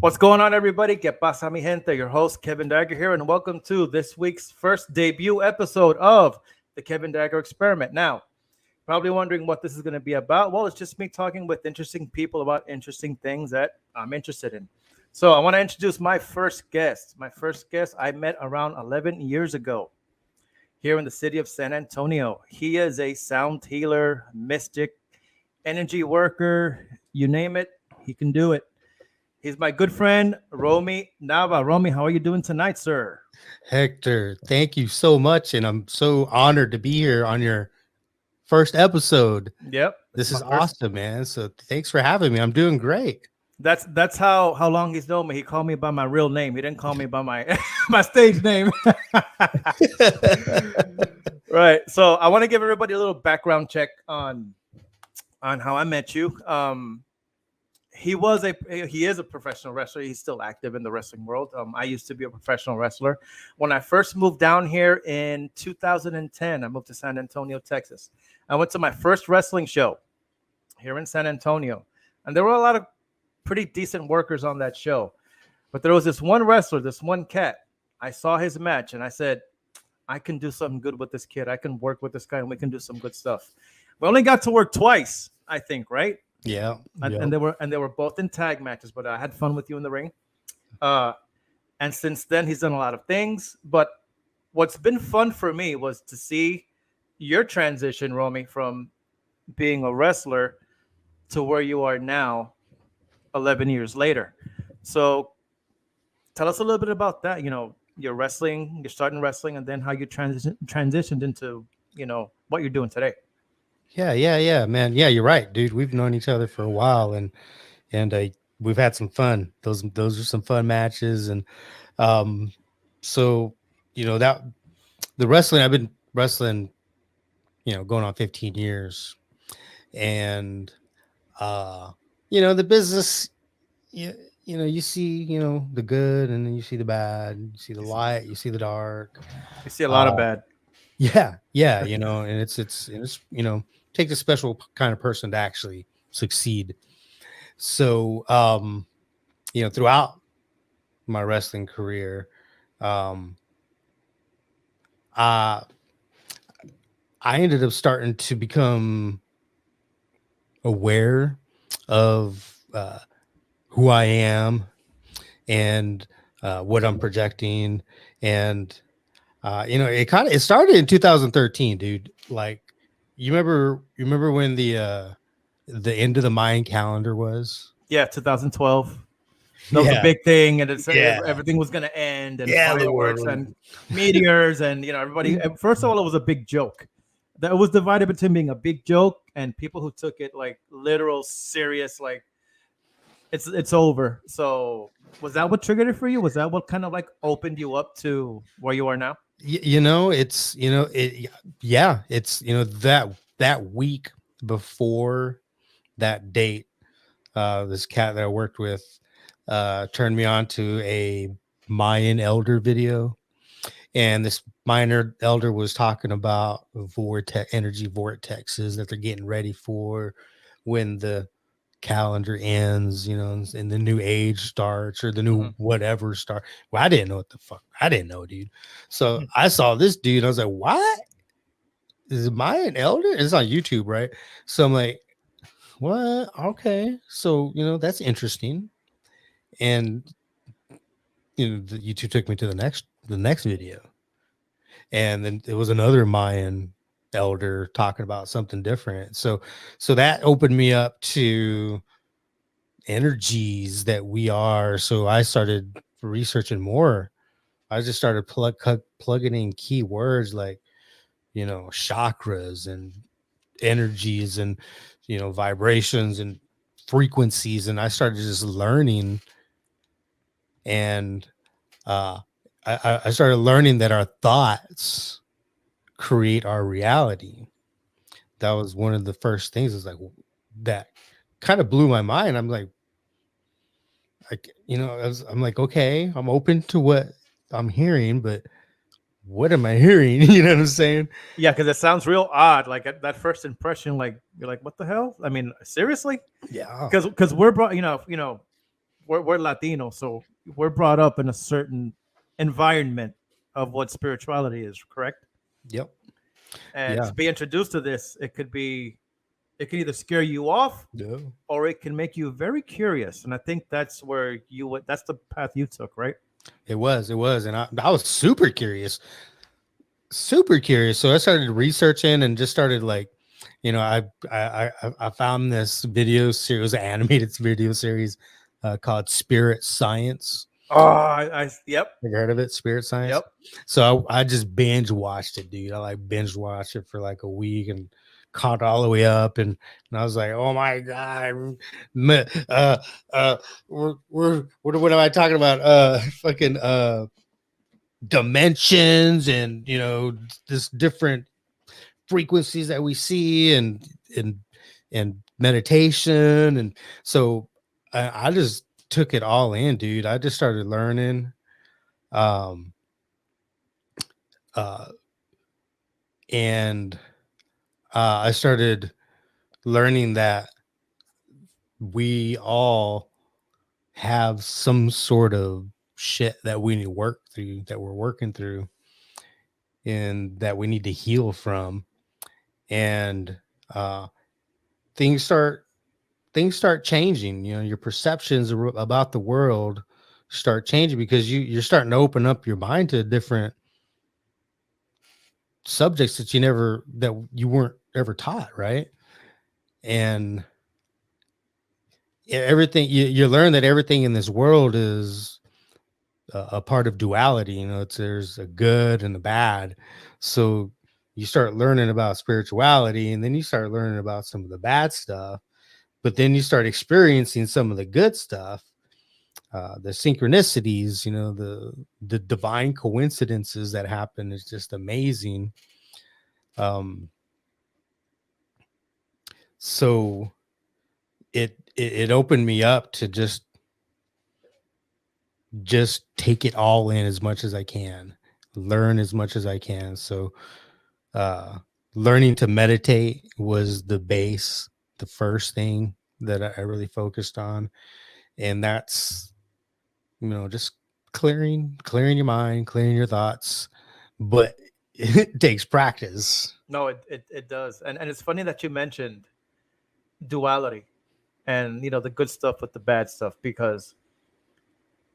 What's going on, everybody? Que pasa, mi gente? Your host, Kevin Dagger here, and welcome to this week's first debut episode of the Kevin Dagger Experiment. Now, probably wondering what this is going to be about. Well, it's just me talking with interesting people about interesting things that I'm interested in. So, I want to introduce my first guest. My first guest I met around 11 years ago here in the city of San Antonio. He is a sound healer, mystic, energy worker, you name it, he can do it. He's my good friend, Romy Nava. Romy, how are you doing tonight, sir? Hector, thank you so much. And I'm so honored to be here on your first episode. Yep, it's This my is first. awesome, man. So thanks for having me. I'm doing great. That's how long he's known me. He called me by my real name. He didn't call me by my my stage name. Right. So I want to give everybody a little background check on how I met you. He is a professional wrestler. He's still active in the wrestling world. I used to be a professional wrestler. When I first moved down here in 2010, I moved to San Antonio, Texas. I went to my first wrestling show here in San Antonio, and there were a lot of pretty decent workers on that show. But there was this one wrestler, this one cat. I saw his match, and I said, I can do something good with this kid. I can work with this guy, and we can do some good stuff. We only got to work twice, I think, right? Yeah. and, Yep. and they were both in tag matches, but I had fun with you in the ring. Uh, and since then, he's done a lot of things. But what's been fun for me was to see your transition, Romy, from being a wrestler to where you are now, 11 years later. So tell us a little bit about that. You're wrestling, you're starting wrestling, and then how you transitioned into what you're doing today. Yeah, man. Yeah, you're right, dude. We've known each other for a while, and we've had some fun. Those are some fun matches, and um, so that the wrestling I've been wrestling, going on 15 years, and uh, the business. you, you see, the good, and then you see the bad, you see the You see, light, you see the dark. you see a lot of Uh, bad. yeah, and it's takes a special kind of person to actually succeed. So, throughout my wrestling career, um, uh, I ended up starting to become aware of who I am and what I'm projecting. And it started in 2013, dude. Like, you remember when the end of the Mayan calendar was? Yeah, 2012. That was a Yeah, big thing, and it's yeah, everything was going to end, and yeah. The fireworks world. and meteors, and everybody. And first of all, it was a big joke. That was divided between being a big joke and people who took it like literal, serious, like it's over. So was that what triggered it for you? Was that what kind of like opened you up to where you are now? It's it. Yeah, it's that week before that date. This cat that I worked with turned me on to a Mayan elder video, and this minor elder was talking about energy vortexes that they're getting ready for when the calendar ends, and the new age starts, or the new Hmm. whatever start. Well, I didn't know what the fuck. I didn't know, dude. So I saw this dude. I was like, what? Is Mayan elder? It's on YouTube, right? So I'm like, what? Okay. So, that's interesting. And the YouTube took me to the next video. And then it was another Mayan elder talking about something different. So that opened me up to energies that we are. So I started researching more. I just started plugging in keywords like, chakras and energies and, vibrations and frequencies. And I started just learning, and uh, I started learning that our thoughts create our reality. That was one of the first things. Is like that kind of blew my mind. I'm like, okay, I'm open to what I'm hearing, but what am I hearing? You know what I'm saying? Yeah, because it sounds real odd. Like at that first impression, like you're like, what the hell? I mean, seriously? Yeah. Because we're brought, we're Latino, so we're brought up in a certain environment of what spirituality is, correct? Yep. And Yeah. to be introduced to this, it can either scare you off No. or it can make you very curious. And I think that's where you went. That's the path you took, right? It was, and I was super curious, super curious. So I started researching and just started like, I found this video series, animated video series called Spirit Science. Oh, yep, Have you heard of it? Spirit Science. yep. So I just binge watched it, dude. I like binge watched it for like a week and caught all the way up, and I was like, oh my god, uh, uh, what am I talking about? Fucking dimensions and this different frequencies that we see and and meditation, and so I just took it all in, dude. I just started learning. Um, uh, and I started learning that we all have some sort of shit that we need to work through, that we're working through, and that we need to heal from. And uh, things start things start changing. Your perceptions about the world start changing because you're starting to open up your mind to different subjects that you weren't ever taught, right? And everything you learn that everything in this world is a part of duality. There's a good and a bad. So you start learning about spirituality, and then you start learning about some of the bad stuff, but then you start experiencing some of the good stuff, the synchronicities, the divine coincidences that happen is just amazing. um so it opened me up to just take it all in as much as I can, learn as much as I can. So, uh, learning to meditate was the first thing that I really focused on. And that's, just clearing your mind, clearing your thoughts, but it takes practice. No, it does. And it's funny that you mentioned duality and the good stuff with the bad stuff because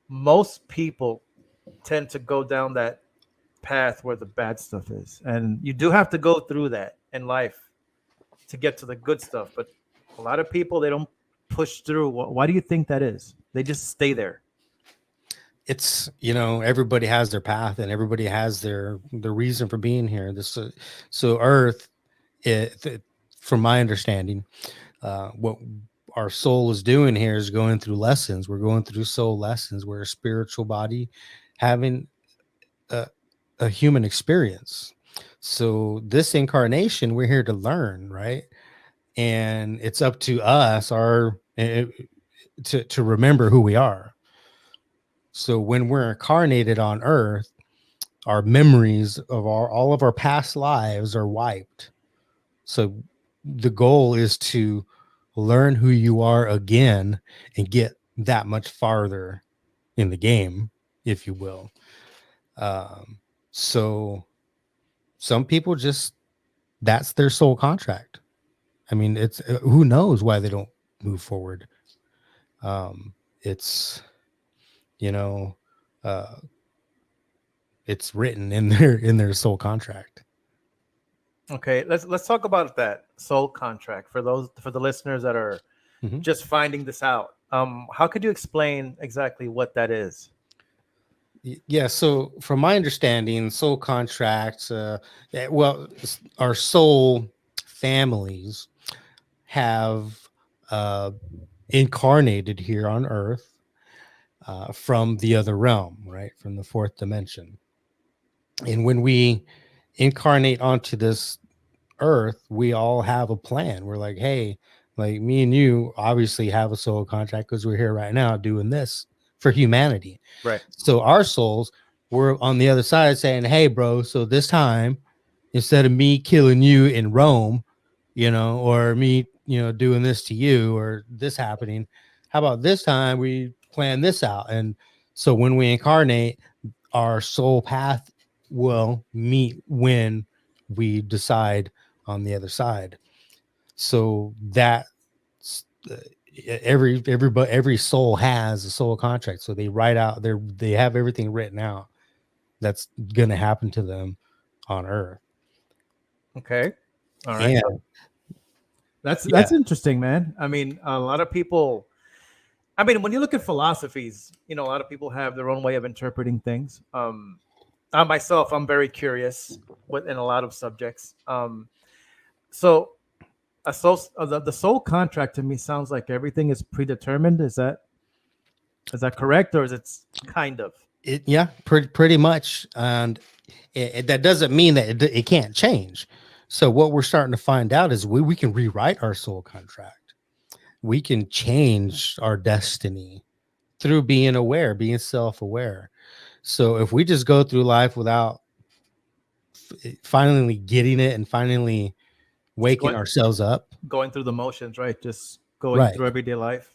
most people tend to go down that path where the bad stuff is. And you do have to go through that in life to get to the good stuff. But a lot of people, they don't push through. Why do you think that is? They just stay there. It's, everybody has their path and everybody has their reason for being here. So Earth, from my understanding, what our soul is doing here is going through lessons. We're going through soul lessons. We're a spiritual body having a human experience. So this incarnation, we're here to learn, right? And it's up to us, to remember who we are. So when we're incarnated on Earth, our memories of all of our past lives are wiped. So the goal is to learn who you are again and get that much farther in the game, if you will. So some people just, that's their soul contract. I mean, it's who knows why they don't move forward. It's, you know, uh, it's written in their soul contract. Okay, let's talk about that soul contract for the listeners that are Mhm. just finding this out. How could you explain exactly what that is? Yeah. So, from my understanding, soul contracts, our soul families have uh, incarnated here on Earth from the other realm, right? From the fourth dimension. And when we incarnate onto this Earth, we all have a plan. We're like, hey, like me and you obviously have a soul contract because we're here right now doing this for humanity. Right. So our souls were on the other side saying, hey, bro, so this time, instead of me killing you in Rome, or me, doing this to you or this happening, how about this time we plan this out. And so when we incarnate, our soul path will meet when we decide on the other side. So that uh, every soul has a soul contract. So they write out they have everything written out that's going to happen to them on Earth. Okay. All right. And yeah, That's interesting, man. I mean, a lot of people. I mean, when you look at philosophies, you know, a lot of people have their own way of interpreting things. I myself, I'm very curious in a lot of subjects. So the soul contract to me sounds like everything is predetermined. Is that correct, or is it kind of? yeah, pretty much. And that doesn't mean that it can't change. So what we're starting to find out is we can rewrite our soul contract. We can change our destiny through being aware, being self-aware. So if we just go through life without finally getting it and finally waking ourselves up, Going through the motions, right? Just going right? through everyday life.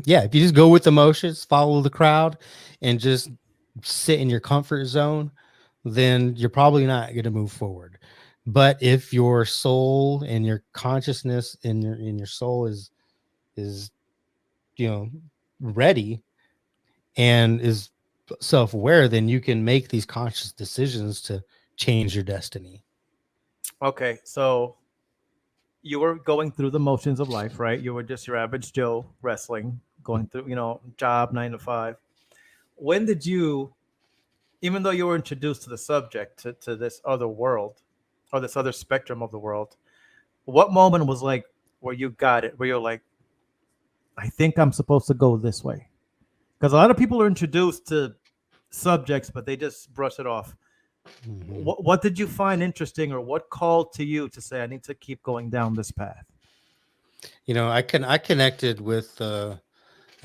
Yeah, if you just go with the motions, follow the crowd, and just sit in your comfort zone, then you're probably not going to move forward. But if your soul and your consciousness and your soul is ready and is self-aware, then you can make these conscious decisions to change your destiny. Okay, so you were going through the motions of life, right? You were just your average Joe wrestling, going through, job 9 to 5. When did you, even though you were introduced to the subject, to this other world or this other spectrum of the world, what moment was like where you got it, where you're like, I think I'm supposed to go this way? Because a lot of people are introduced to subjects, but they just brush it off. What did you find interesting, or what called to you to say I need to keep going down this path? I connected with a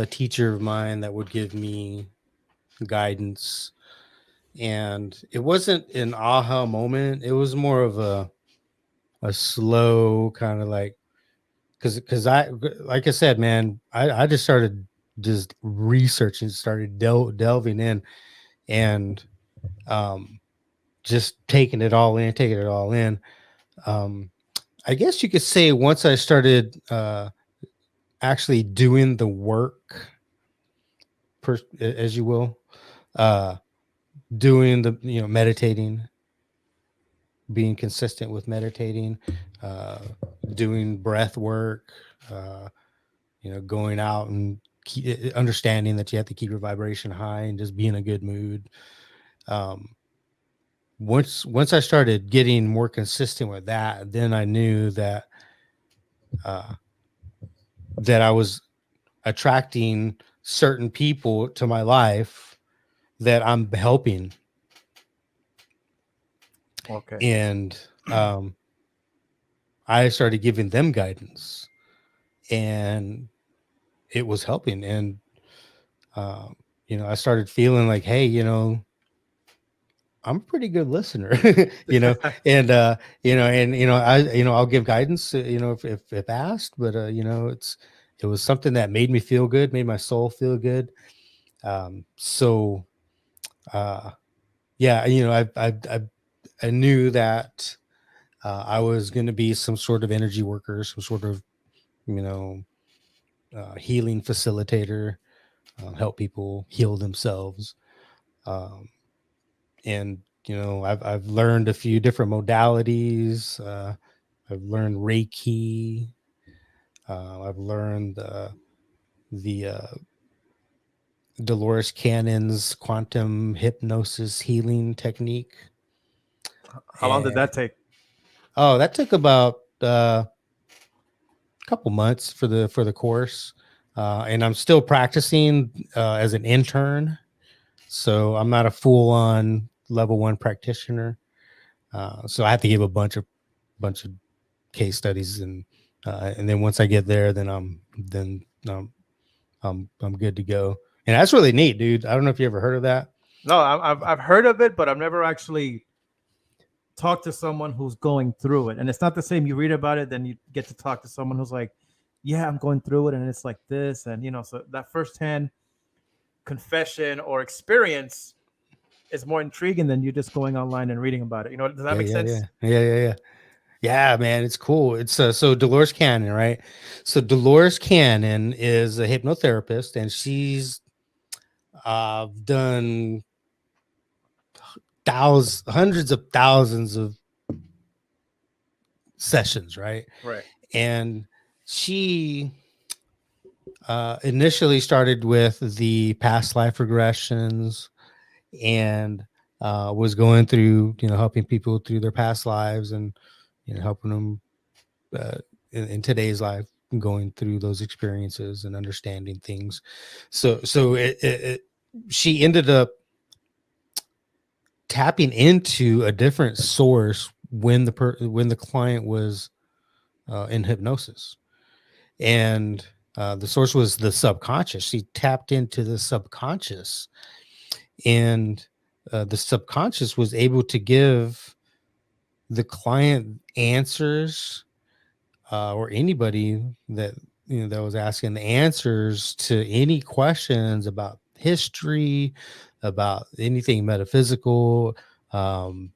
teacher of mine that would give me guidance, and it wasn't an aha moment. It was more of a slow kind of like, because I, like I said, man, I just started just researching, started delving in, and just taking it all in. um I guess you could say once I started actually doing the work, as you will, uh doing the meditating, being consistent with meditating, uh doing breath work, uh going out and understanding that you have to keep your vibration high and just be in a good mood. um once I started getting more consistent with that, then I knew uh that I was attracting certain people to my life that I'm helping. Okay. And I started giving them guidance, and it was helping. And I started feeling like, hey, I'm a pretty good listener. And I'll give guidance, if asked, but it was something that made me feel good, made my soul feel good. So yeah, I knew that I was going to be some sort of energy worker, some sort of, you know, healing facilitator, help people heal themselves. Um, and, I've learned a few different modalities. I've learned Reiki. I've learned the Dolores Cannon's quantum hypnosis healing technique. How long did And that take? oh, that took about couple months for the course, and I'm still practicing as an intern, so I'm not a full-on level 1 practitioner. So I have to give a bunch of case studies, and then once I get there, then I'm good to go. And that's really neat, dude. I don't know if you ever heard of that. No, I've heard of it, but I've never actually talked to someone who's going through it. And it's not the same. You read about it, then you get to talk to someone who's like, yeah, I'm going through it, and it's like this, and so that firsthand confession or experience is more intriguing than you just going online and reading about it. You know, does that Yeah, make yeah, sense? yeah, yeah, yeah, yeah. Yeah, man, it's cool. It's so Dolores Cannon, right? So Dolores Cannon is a hypnotherapist, and she's done hundreds of thousands of sessions, right? Right. And she initially started with the past life regressions and was going through, helping people through their past lives and, helping them uh, in today's life, going through those experiences and understanding things. So she ended up tapping into a different source when the client was in hypnosis, and the source was the subconscious. She tapped into the subconscious, and the subconscious was able to give the client answers, or anybody that that was asking the answers to any questions about history, about anything metaphysical, um,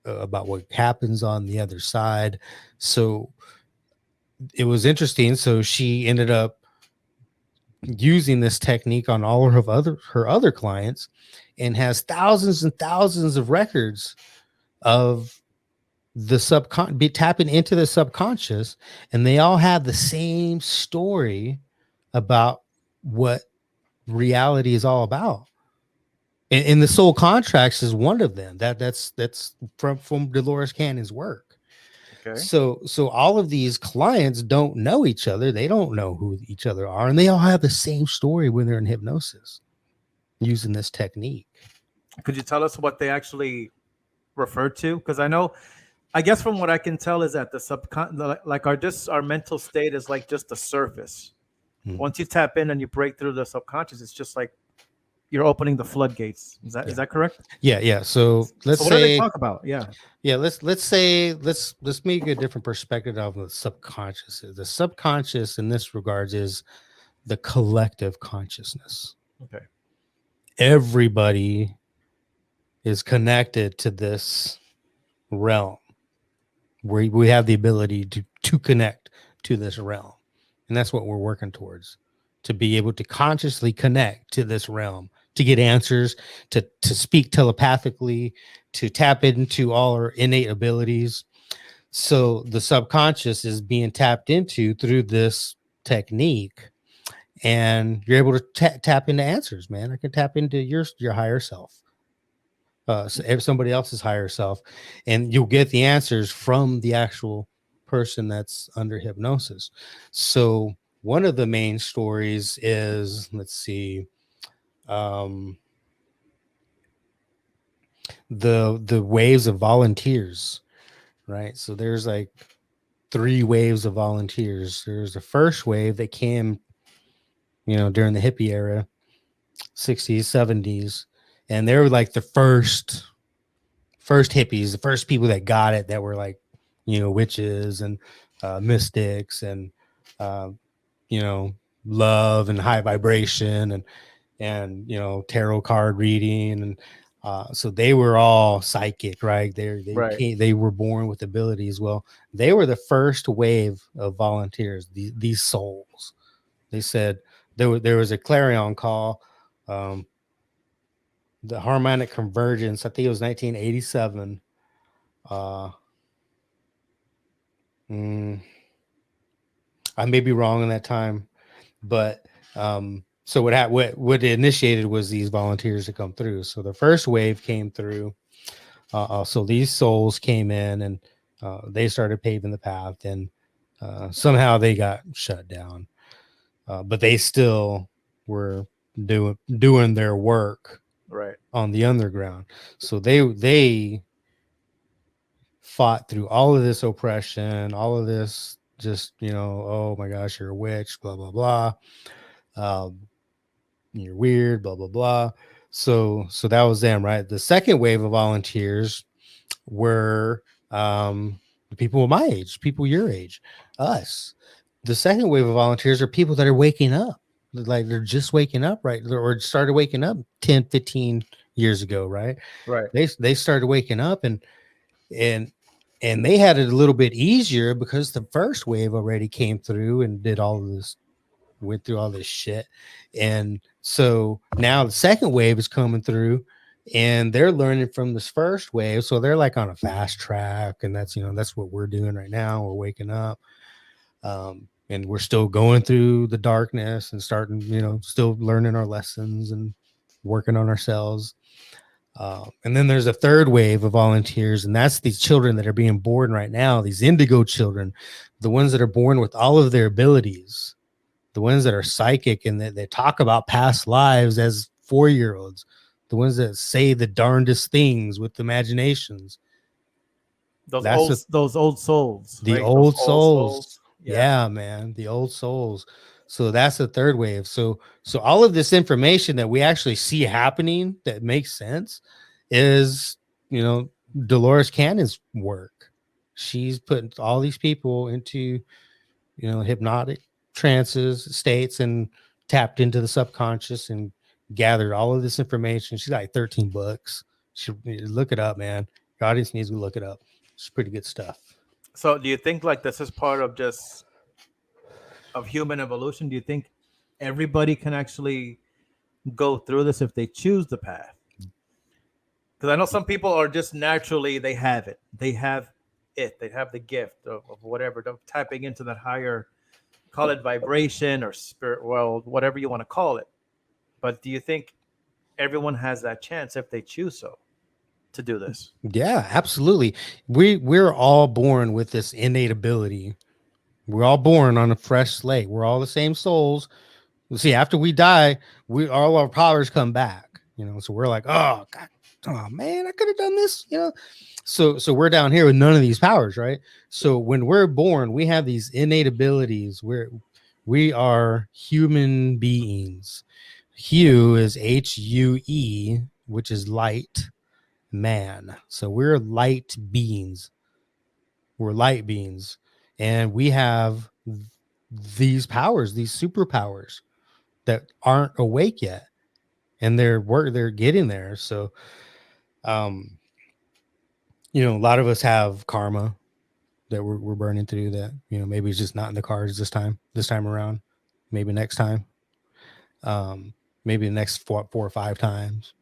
about what happens on the other side. So it was interesting. So she ended up using this technique on all of her other clients, and has thousands and thousands of records of the be tapping into the subconscious, and they all have the same story about what reality is all about. And the soul contracts is one of them. That's from Dolores Cannon's work. Okay. So all of these clients don't know each other. They don't know who each other are, and they all have the same story when they're in hypnosis using this technique. Could you tell us what they actually refer to? Because I guess from what I can tell is that the like our mental state is like just the surface. Hmm. Once you tap in and you break through the subconscious, it's just like you're opening the floodgates. Is Yeah. that correct? Yeah. So let's So what do they say, talk about? Yeah. yeah, let's make a different perspective of the subconscious. The subconscious in this regards is the collective consciousness. Okay. Everybody is connected to this realm, where we have the ability to connect to this realm. And that's what we're working towards, to be able to consciously connect to this realm, to get answers, to speak telepathically, to tap into all our innate abilities. So the subconscious is being tapped into through this technique, and you're able to tap into answers, man. I can tap into your higher self, somebody else's higher self, and you'll get the answers from the actual person that's under hypnosis. So one of the main stories is, let's see, um, the waves of volunteers, right? So there's like three waves of volunteers. There's the first wave that came, during the hippie era, 60s, 70s, and they were like the first hippies, the first people that got it, that were like, witches and mystics and, uh, you know, love and high vibration and, tarot card reading. And so they were all psychic, right? Right. They were born with abilities. Well, they were the first wave of volunteers, these souls. They said there was a clarion call, um, the harmonic convergence. I think it was 1987. Uh, mm, I may be wrong in that time, but so what initiated was these volunteers to come through. So the first wave came through. So these souls came in, and they started paving the path, and somehow they got shut down, but they still were doing their work Right. on the underground. So they fought through all of this oppression, all of this, just, oh my gosh, you're a witch, blah, blah, blah. Um, you're weird, blah, blah, blah. So that was them, right? The second wave of volunteers were the people my age, people your age, us. The second wave of volunteers are people that are waking up. like they're just waking up, right? Or started waking up 10, 15 years ago, right? Right. They started waking up, and and they had it a little bit easier because the first wave already came through and did all of this, went through all this shit. And so now the second wave is coming through and they're learning from this first wave. So they're like on a fast track. And that's, that's what we're doing right now. We're waking up. And we're still going through the darkness and starting, still learning our lessons and working on ourselves. And then there's a third wave of volunteers, and that's these children that are being born right now, these indigo children, the ones that are born with all of their abilities, the ones that are psychic and that they talk about past lives as 4-year-olds, the ones that say the darndest things with imaginations. Those old souls, The right? old Those old souls. Yeah. Yeah, man, the old souls. So that's the third wave. So all of this information that we actually see happening that makes sense is, Dolores Cannon's work. She's putting all these people into, hypnotic trances, states, and tapped into the subconscious and gathered all of this information. She's got like 13 books. Look it up, man. Your audience needs to look it up. It's pretty good stuff. So do you think like this is part of just of human evolution? Do you think everybody can actually go through this if they choose the path? Because I know some people are just naturally they have it. They have it. They have the gift of whatever, of tapping into that higher, call it vibration or spirit world, whatever you want to call it. But do you think everyone has that chance if they choose so to do this? Yeah, absolutely. We're all born with this innate ability. We're all born on a fresh slate. We're all the same souls. See, after we die, all our powers come back. So we're like, oh God, oh man, I could have done this. So we're down here with none of these powers, right? So when we're born, we have these innate abilities. We are human beings. Hue is HUE, which is light man. So we're light beings. We're light beings, and we have these powers, these superpowers that aren't awake yet, and they're getting there. So, a lot of us have karma that we're burning through that, maybe it's just not in the cards this time around, maybe next time, maybe the next four or five times.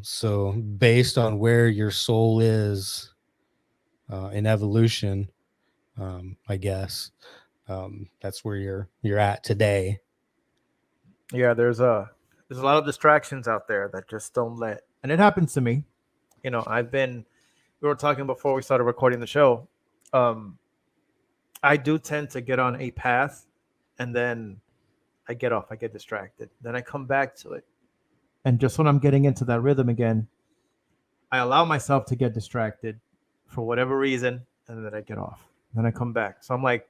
So based on where your soul is in evolution, I guess that's where you're at today. Yeah, there's a lot of distractions out there that just don't let, and it happens to me. We were talking before we started recording the show. Um, I do tend to get on a path, and then I get off. I get distracted. Then I come back to it, and just when I'm getting into that rhythm again, I allow myself to get distracted for whatever reason, and then I get off. Then I come back. So I'm like,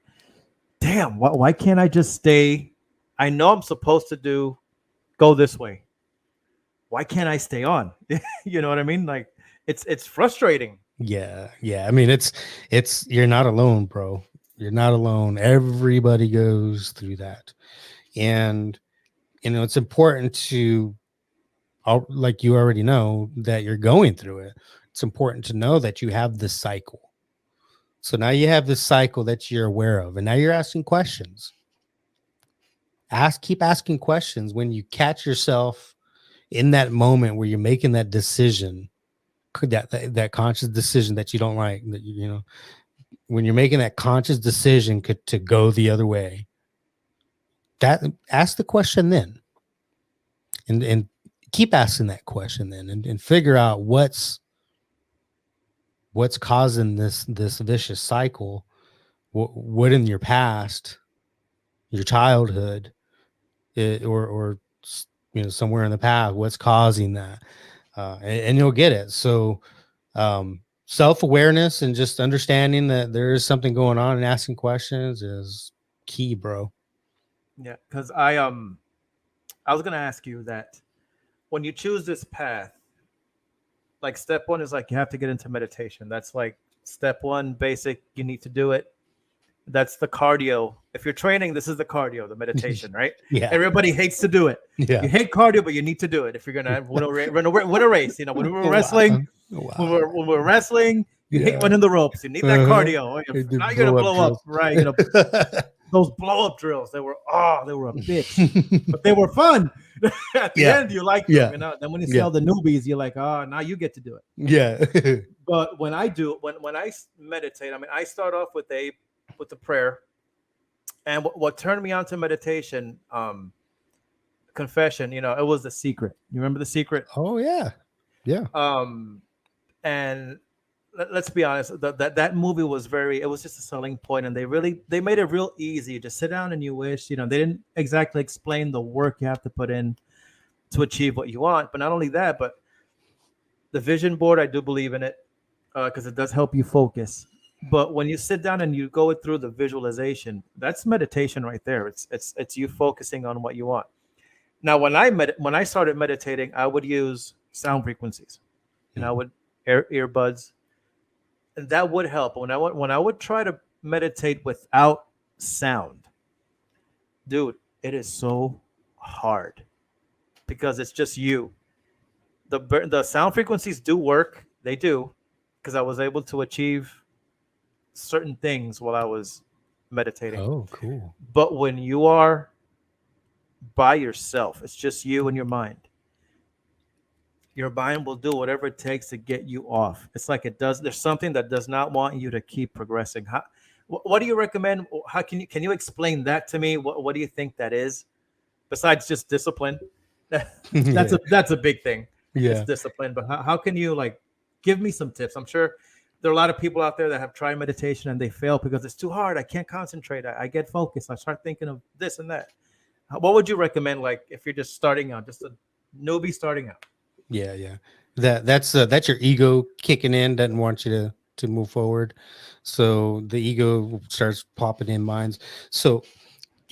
damn, why can't I just stay? I know I'm supposed to go this way. Why can't I stay on? You know what I mean? Like it's frustrating. Yeah. I mean, it's you're not alone, bro. You're not alone. Everybody goes through that, and it's important to, like you already know that you're going through it. It's important to know that you have this cycle. So now you have this cycle that you're aware of, and now you're asking questions. Keep asking questions when you catch yourself in that moment where you're making that decision, that conscious decision that you don't like, that when you're making that conscious decision to go the other way. That ask the question then, and keep asking that question then, and figure out what's causing this vicious cycle. What in your past, your childhood, or somewhere in the past, what's causing that, and you'll get it. So self-awareness and just understanding that there is something going on and asking questions is key, bro. Yeah, because I was gonna ask you that when you choose this path, like step one is like you have to get into meditation. That's like step one, basic. You need to do it. That's the cardio. If you're training, this is the cardio, the meditation, right? Yeah. Everybody hates to do it. Yeah. You hate cardio, but you need to do it if you're gonna win a race. You know, when we were wrestling, Wow. Wow. when we're wrestling, you hate Yeah. running the ropes. You need that Uh-huh. cardio. They do Now you're gonna blow up blow up, drills. right? You're gonna those blow up drills. They were a bitch, but they were fun. At the Yeah. end, you like them. Yeah. You know. Then when you see Yeah. all the newbies, you're like, oh, now you get to do it. Yeah. But when I do, when I meditate, I mean, I start off with the prayer, and what turned me on to meditation, confession. You know, it was The Secret. You remember The Secret? Oh yeah. Yeah. And let's be honest, that movie was it was just a selling point, and they made it real easy. You just sit down and you wish. You know, they didn't exactly explain the work you have to put in to achieve what you want. But not only that, but the vision board, I do believe in it, because it does help you focus. But when you sit down and you go through the visualization, that's meditation right there. It's you focusing on what you want. Now, when I started meditating, I would use sound frequencies, and I would earbuds, and that would help. When I would try to meditate without sound, dude, it is so hard because it's just you. The sound frequencies do work. They do, because I was able to achieve certain things while I was meditating. Oh, cool. But when you are by yourself, it's just you and your mind. Your mind will do whatever it takes to get you off. It's like it does. There's something that does not want you to keep progressing. What do you recommend? How can you explain that to me? What do you think that is? Besides just discipline, that's a big thing. It's Yeah. discipline. But how can you, like, give me some tips? I'm sure there are a lot of people out there that have tried meditation and they fail because it's too hard. I can't concentrate. I get focused. I start thinking of this and that. What would you recommend, like, if you're just starting out, just a newbie starting out? Yeah. Yeah. That's your ego kicking in, doesn't want you to move forward. So the ego starts popping in minds. So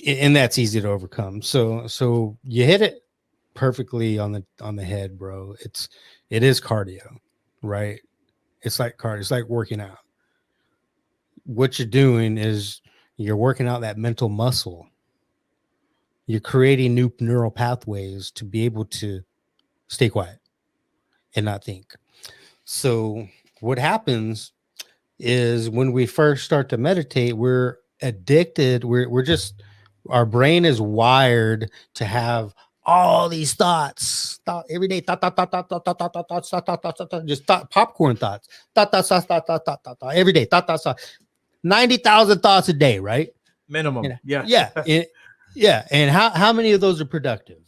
and that's easy to overcome. So you hit it perfectly on the head, bro. It is cardio, right? It's like cardio. It's like working out. What you're doing is you're working out that mental muscle. You're creating new neural pathways to be able to stay quiet and not think. So what happens is when we first start to meditate, we're addicted. We're just, our brain is wired to have all these thought every day, just popcorn thoughts, every day, thought, 90,000 thoughts a day, right? Minimum, yeah. Yeah. And how many of those are productive?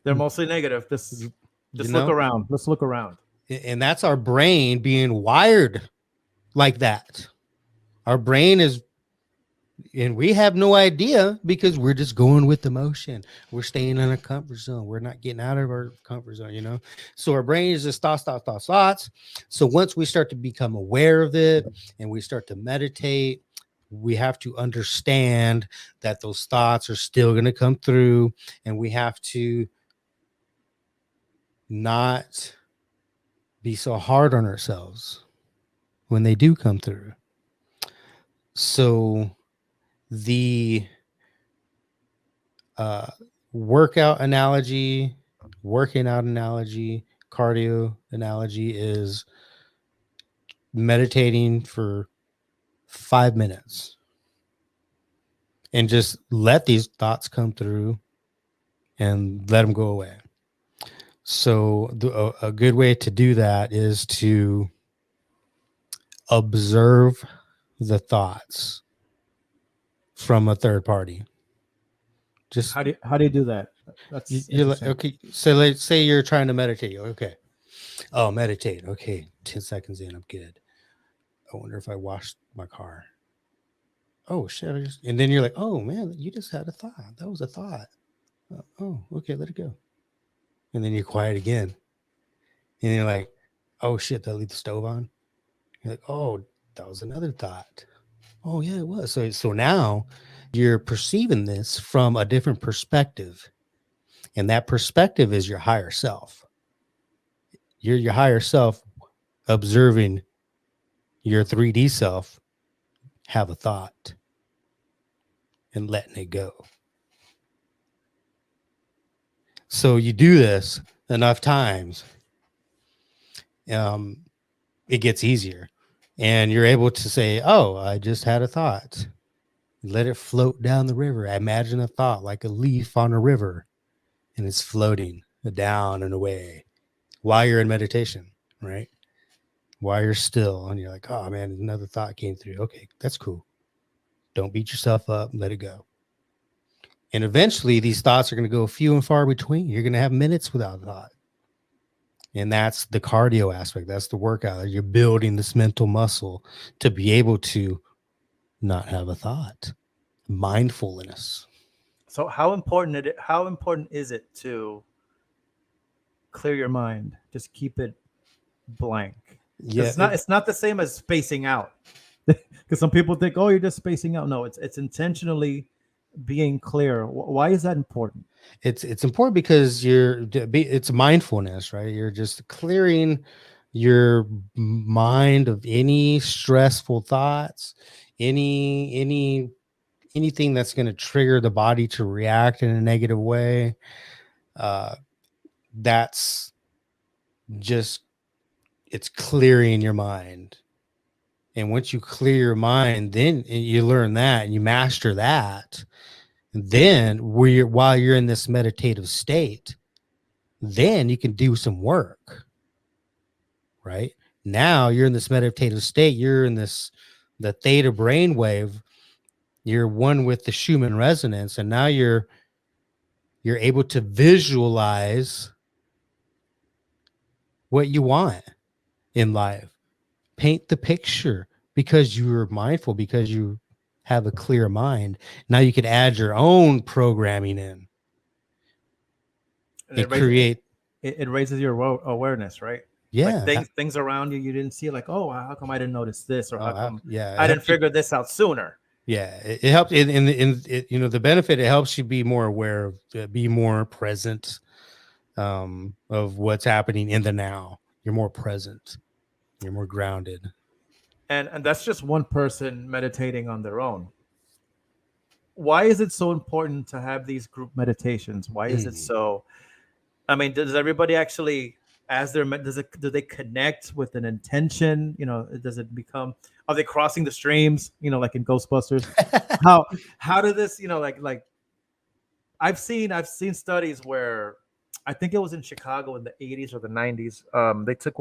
They're mostly negative. Just look know? around. Let's look around. And that's our brain being wired like that. Our brain is, and we have no idea because we're just going with the motion. We're staying in a comfort zone. We're not getting out of our comfort zone, you know? So our brain is just thoughts. So once we start to become aware of it and we start to meditate, we have to understand that those thoughts are still going to come through, and we have to not be so hard on ourselves when they do come through. So the working out analogy, cardio analogy is meditating for 5 minutes and just let these thoughts come through and let them go away. So a good way to do that is to observe the thoughts from a third party. Just how do you do that? That's you're like, okay. So let's say you're trying to meditate. Okay. Oh, meditate. Okay. 10 seconds in, I'm good. I wonder if I washed my car. Oh shit. And then you're like, oh man, you just had a thought. That was a thought. Oh, okay, let it go. And then you're quiet again. And you're like, oh shit, did I leave the stove on? You're like, oh, that was another thought. Oh yeah, it was. So now you're perceiving this from a different perspective. And that perspective is your higher self. You're your higher self observing your 3D self have a thought and letting it go. So you do this enough times, um, it gets easier. And you're able to say, oh, I just had a thought. Let it float down the river. I imagine a thought like a leaf on a river, and it's floating down and away while you're in meditation, right? While you're still, and you're like, oh man, another thought came through. Okay, that's cool. Don't beat yourself up. Let it go. And eventually these thoughts are going to go few and far between. You're going to have minutes without thought. And that's the cardio aspect. That's the workout. You're building this mental muscle to be able to not have a thought. Mindfulness. So how important is it to clear your mind? Just keep it blank. Yeah. It's not the same as spacing out. Because some people think, oh, you're just spacing out. No, it's intentionally being clear. Why is that important? It's important because it's mindfulness, right? You're just clearing your mind of any stressful thoughts, anything that's going to trigger the body to react in a negative way. That's just, it's clearing your mind. And once you clear your mind, then you learn that and you master that. Then while you're in this meditative state, then you can do some work, right? Now you're in this meditative state. You're in the theta brainwave. You're one with the Schumann resonance. And now you're able to visualize what you want in life. Paint the picture because you're mindful, because you have a clear mind. Now you can add your own programming in and create. It raises your awareness, right? Yeah. Like things around you didn't see, like, oh, how come I didn't notice this, or how come yeah, I didn't figure this out sooner? Yeah, it helps in it, the benefit, it helps you be more aware of, be more present, of what's happening in the now. You're more present. You're more grounded. And that's just one person meditating on their own. Why is it so important to have these group meditations? Why is it so? I mean, does everybody actually, as they're, do they connect with an intention? Does it become, are they crossing the streams? Like in Ghostbusters. how did this? Like I've seen studies where, I think it was in Chicago in the 80s or the 90s. They took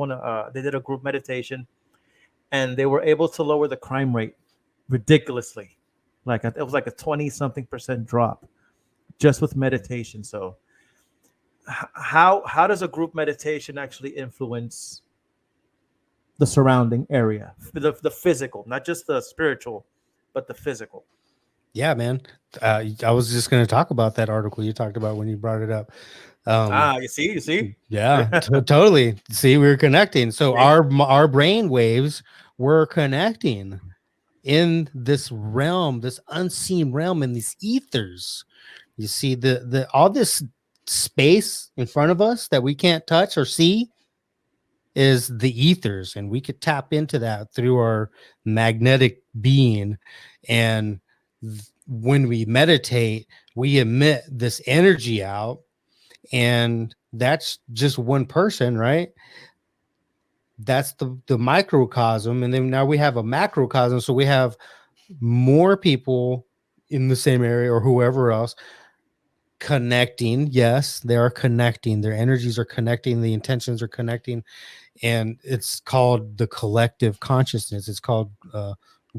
they did a group meditation, and they were able to lower the crime rate ridiculously. Like it was like a 20-something% drop just with meditation. So how does a group meditation actually influence the surrounding area, the physical, not just the spiritual, but the physical? Yeah, man. I was just going to talk about that article you talked about when you brought it up. You see. Yeah, totally. See, we were connecting. So our brain waves were connecting in this realm, this unseen realm, in these ethers. You see the all this space in front of us that we can't touch or see is the ethers, and we could tap into that through our magnetic being. And when we meditate, we emit this energy out, and that's just one person, right? That's the microcosm. And then now we have a macrocosm. So we have more people in the same area or whoever else connecting. Yes, they are connecting. Their energies are connecting. The intentions are connecting. And it's called the collective consciousness. It's called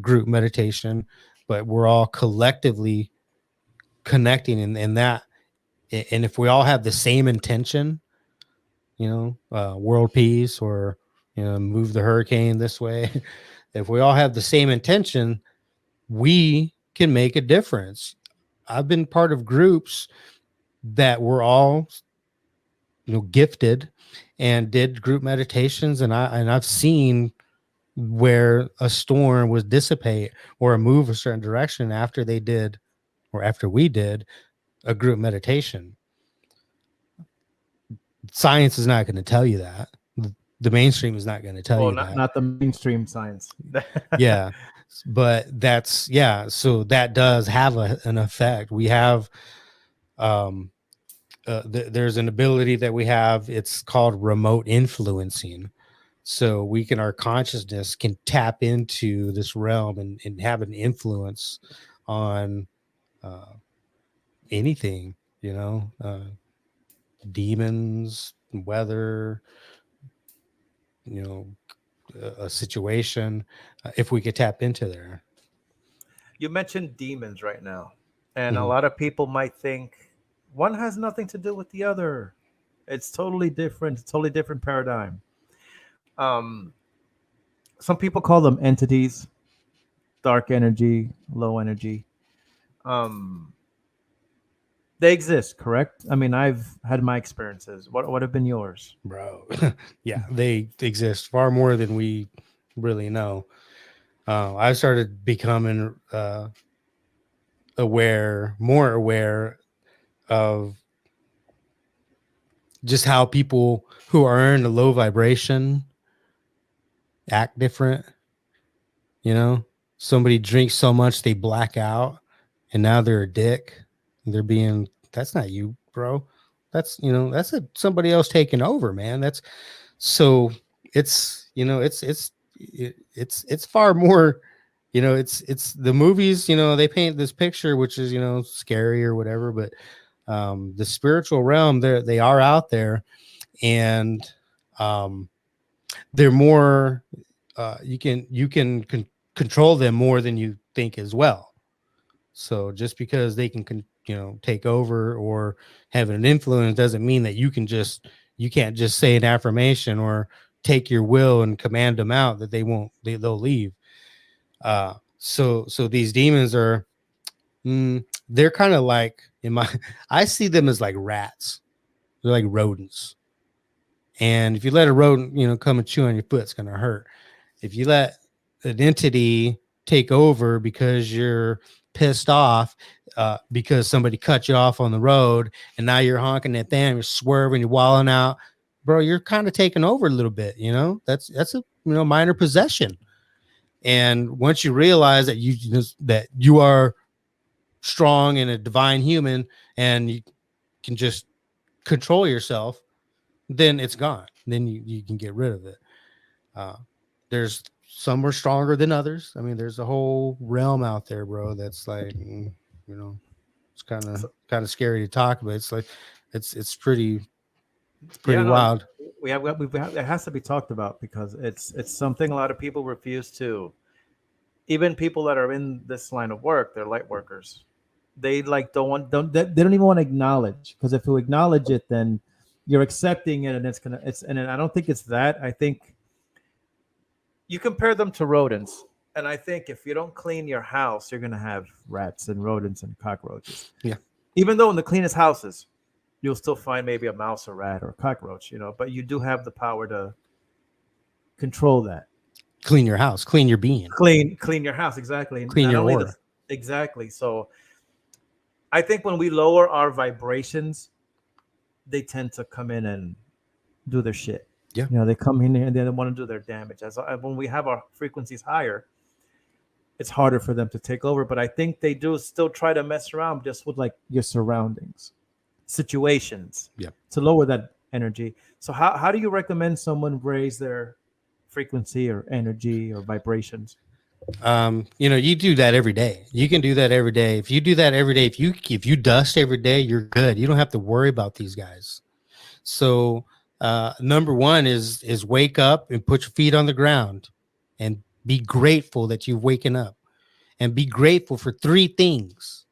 group meditation, but we're all collectively connecting in that. And if we all have the same intention, world peace, or, move the hurricane this way. If we all have the same intention, we can make a difference. I've been part of groups that were all, gifted and did group meditations. And I've seen where a storm was dissipate or a move a certain direction after they did, or after we did a group meditation. Science is not going to tell you that. the mainstream is not going to tell Well, you not that. not the mainstream science. Yeah, but that's, yeah, so that does have an effect. We have um there's an ability that we have, it's called remote influencing. So we can, our consciousness can tap into this realm and have an influence on uh anything, demons, weather, you know a situation, if we could tap into there. You mentioned demons right now, and a Mhm. lot of people might think one has nothing to do with the other. It's totally different. It's totally different paradigm. Um, some people call them entities, dark energy, low energy. Um, they exist, correct? I mean, I've had my experiences. What have been yours? Bro. Yeah, they exist far more than we really know. I started becoming more aware of just how people who are in a low vibration act different. Somebody drinks so much they black out, and now they're a dick. They're being, that's not you, bro. That's somebody else taking over, man. That's so it's far more. It's the movies, they paint this picture which is, scary or whatever, but the spiritual realm, they are out there, and um they're more, you can control them more than you think as well. So just because they can take over or have an influence doesn't mean that you can't just say an affirmation or take your will and command them out, that they'll leave. So these demons are, they're kind of like, in my I see them as like rats. They're like rodents. And if you let a rodent, come and chew on your foot, it's gonna hurt. If you let an entity take over because you're pissed off, because somebody cut you off on the road, and now you're honking at them, you're swerving, you're walling out, bro, you're kind of taking over a little bit. That's a minor possession. And once you realize that you are strong and a divine human, and you can just control yourself, then it's gone. Then you can get rid of it. Uh, there's some are stronger than others. I mean, there's a whole realm out there, bro. That's like, it's So, kind of scary to talk about. It's like, it's pretty yeah, no, wild. it has to be talked about because it's something a lot of people refuse to. Even people that are in this line of work, they're light workers. They like they don't even want to acknowledge, because if you acknowledge it, then you're accepting it, and and I don't think it's that. I think you compare them to rodents, and I think if you don't clean your house, you're gonna have rats and rodents and cockroaches. Yeah, Even though in the cleanest houses, you'll still find maybe a mouse, a rat, or a cockroach. But you do have the power to control that. clean your house, clean your being, Clean your house, exactly. clean Not your only the aura. exactly. So I think when we lower our vibrations, they tend to come in and do their shit. Yeah, They come in and they want to do their damage. As when we have our frequencies higher, it's harder for them to take over. But I think they do still try to mess around just with like your surroundings, situations, yeah. to lower that energy. So how do you recommend someone raise their frequency or energy or vibrations? You do that every day. You can do that every day. If you do that every day, if you dust every day, you're good. You don't have to worry about these guys. So number one is wake up and put your feet on the ground and be grateful that you've waken up, and be grateful for three things.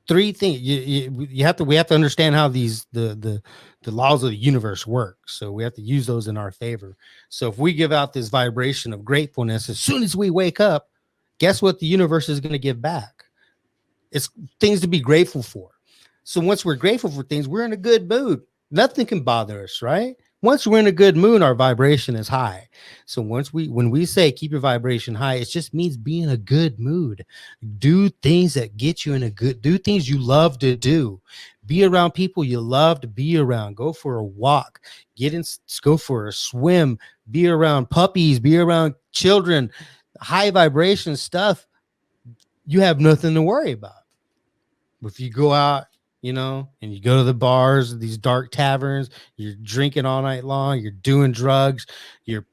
You have to we have to understand how the laws of the universe work. So we have to use those in our favor. So if we give out this vibration of gratefulness as soon as we wake up, guess what the universe is going to give back? It's things to be grateful for. So once we're grateful for things, we're in a good mood. Nothing can bother us, right? Once we're in a good mood, our vibration is high. So when we say keep your vibration high, it just means be in a good mood. Do things that get you in do things you love to do. be around people you love to be around. Go for a walk, go for a swim, be around puppies, be around children, high vibration stuff. You have nothing to worry about. If you go out, and you go to the bars, these dark taverns, you're drinking all night long, you're doing drugs, you're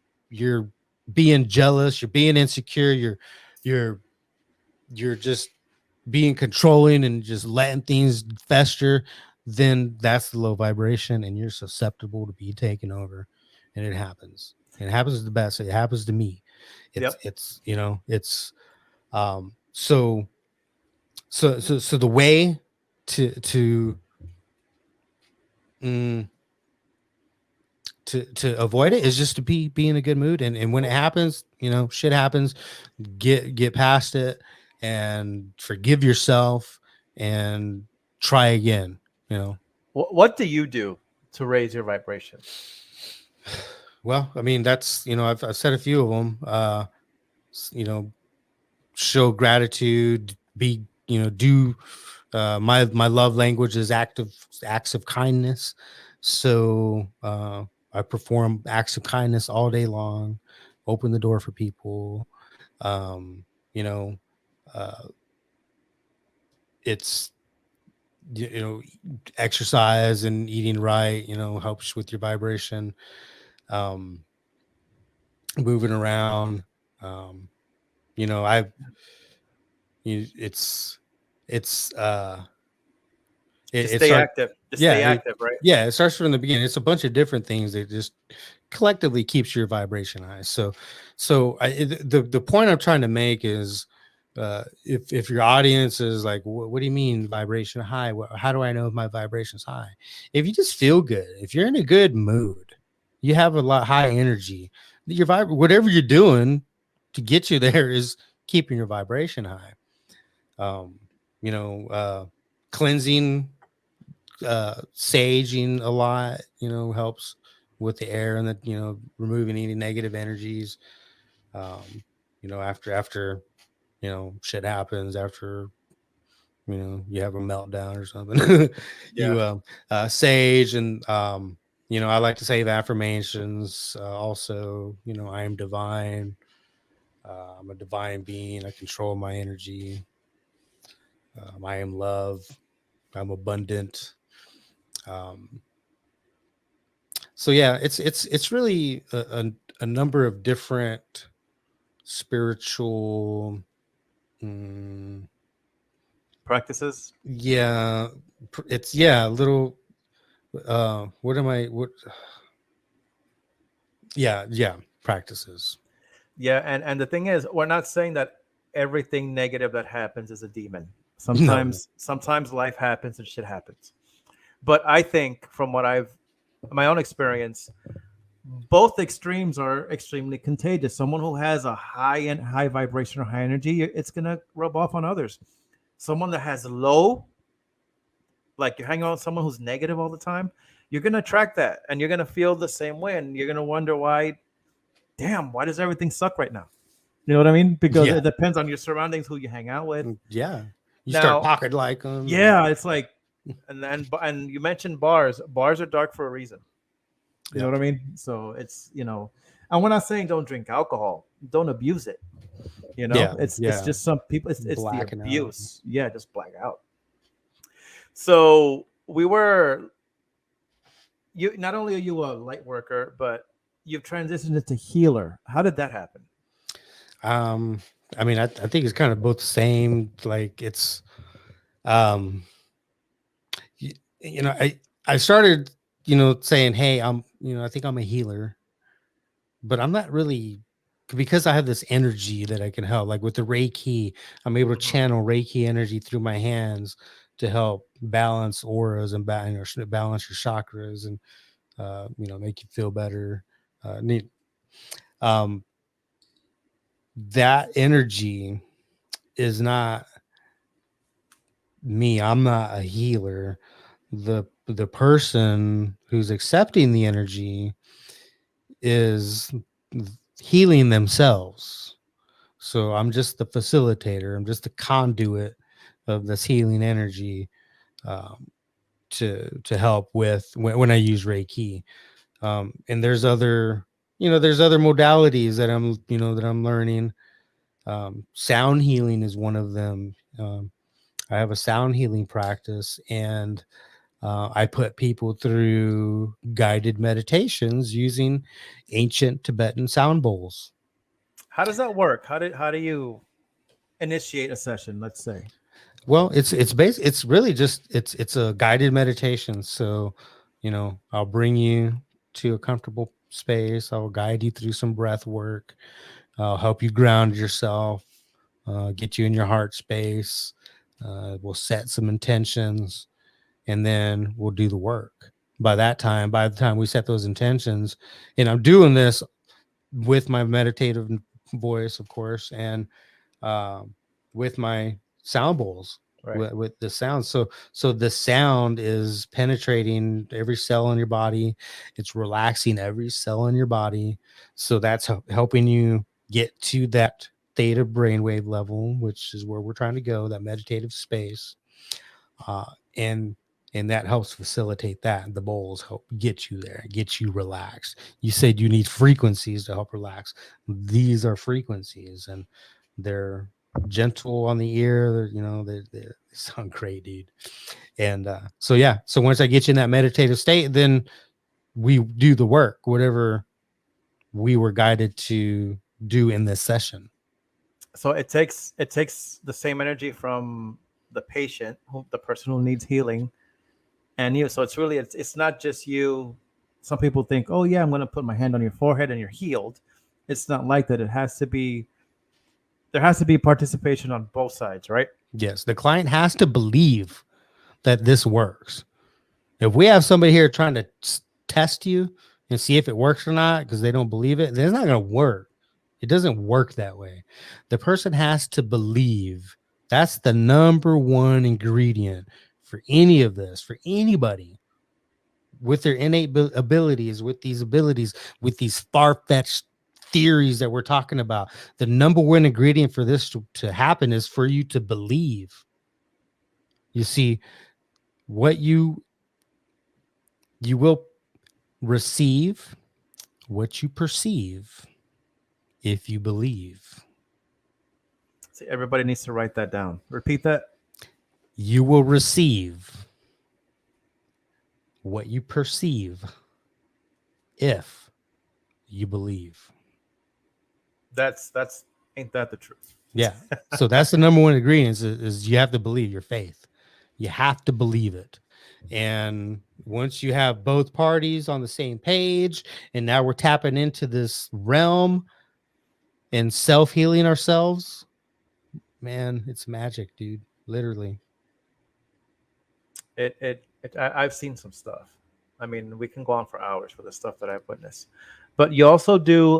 being jealous, you're being insecure, you're you're just being controlling and just letting things fester, then that's the low vibration and you're susceptible to be taken over. And it happens. And it happens to the best. It happens to me. Yep. It's so the way to mm, to avoid it is just to be in a good mood, and when it happens, shit happens, get past it and forgive yourself and try again. What do you do to raise your vibration? Well, I mean, that's, I've said a few of them. Show gratitude, do my love language is acts of kindness. So I perform acts of kindness all day long, open the door for people. You know, it's, exercise and eating right, helps with your vibration. Moving around, it's Just it stay starts, active. Just yeah, stay active, right? it starts from the beginning. It's a bunch of different things that just collectively keeps your vibration high. The point I'm trying to make is, if your audience is like, what do you mean vibration high? How do I know if my vibration's high? If you just feel good, if you're in a good mood, you have a lot high energy, your whatever you're doing to get you there is keeping your vibration high. Cleansing, saging a lot, helps with the air and removing any negative energies. After shit happens, after you have a meltdown or something, Yeah. you sage, and I like to say the affirmations, also, I am divine, I'm a divine being, I control my energy, I am love, I'm abundant. um so yeah, it's really a number of different spiritual, mm, Practices. yeah, it's, yeah, little, what yeah, practices. Yeah, and the thing is, we're not saying that everything negative that happens is a demon. No. Sometimes life happens and shit happens. But I think from what I've my own experience, both extremes are extremely contagious. Someone who has a high vibration or high energy, it's gonna rub off on others. Someone that has low, like you're hanging out with someone who's negative all the time, you're gonna attract that, and you're gonna feel the same way, and you're gonna wonder why. Damn, why does everything suck right now? You know what I mean? Because Yeah. it depends on your surroundings, who you hang out with. Yeah, you start Now, talking like them, and yeah, it's like, and you mentioned bars. Bars are dark for a reason. You know yeah, what I mean? So it's, and we're not saying don't drink alcohol, don't abuse it. yeah, It's yeah, just some people. It's the blacking out. abuse. Yeah, just black out. So we were you. Not only are you a light worker, but you've transitioned into healer. How did that happen? um I mean, I think it's kind of both the same. Like, it's, um you, I started, saying, hey, I think I'm a healer, but I'm not really, because I have this energy that I can help. Like with the Reiki, I'm able to Mhm. channel Reiki energy through my hands to help balance auras and balance your chakras, and make you feel better. Neat. Um, that energy is not me. I'm not a healer. The person who's accepting the energy is healing themselves. So I'm just the facilitator. I'm just the conduit of this healing energy. Um, to help with when I use Reiki. And there's other, there's other modalities that I'm learning. Sound healing is one of them. I have a sound healing practice, and I put people through guided meditations using ancient Tibetan sound bowls. How does that work? How do you initiate a session? Let's say. Well, it's really just it's a guided meditation. So, I'll bring you to a comfortable space. I'll guide you through some breath work. I'll help you ground yourself, get you in your heart space. We'll set some intentions, and then we'll do the work. By the time we set those intentions, and I'm doing this with my meditative voice, of course, and with my sound bowls, Right. with the sound. So the sound is penetrating every cell in your body. It's relaxing every cell in your body. So that's helping you get to that theta brainwave level, which is where we're trying to go, that meditative space. Uh, and and that helps facilitate that. The bowls help get you there, get you relaxed. You said you need frequencies to help relax. These are frequencies, and they're gentle on the ear. They sound great, dude. And so yeah, so once I get you in that meditative state, then we do the work, whatever we were guided to do in this session. So it takes the same energy from the patient, the person who needs healing, and you. So it's not just you. Some people think, oh yeah, I'm going to put my hand on your forehead and you're healed. It's not like that. There has to be participation on both sides, right? Yes, the client has to believe that this works. If we have somebody here trying to test you and see if it works or not because they don't believe it, then it's not going to work. It doesn't work that way. The person has to believe. That's the number one ingredient for any of this, for anybody with their innate abilities, with these far-fetched theories that we're talking about. The number one ingredient for this to happen is for you to believe. You see, what you will receive what you perceive if you believe. See, everybody needs to write that down. Repeat that. You will receive what you perceive if you believe. That's ain't that the truth? Yeah. So that's the number one ingredient is you have to believe your faith. You have to believe it. And once you have both parties on the same page, and now we're tapping into this realm and self-healing ourselves, man, it's magic, dude. Literally. I've seen some stuff. I mean, we can go on for hours for the stuff that I've witnessed. But you also do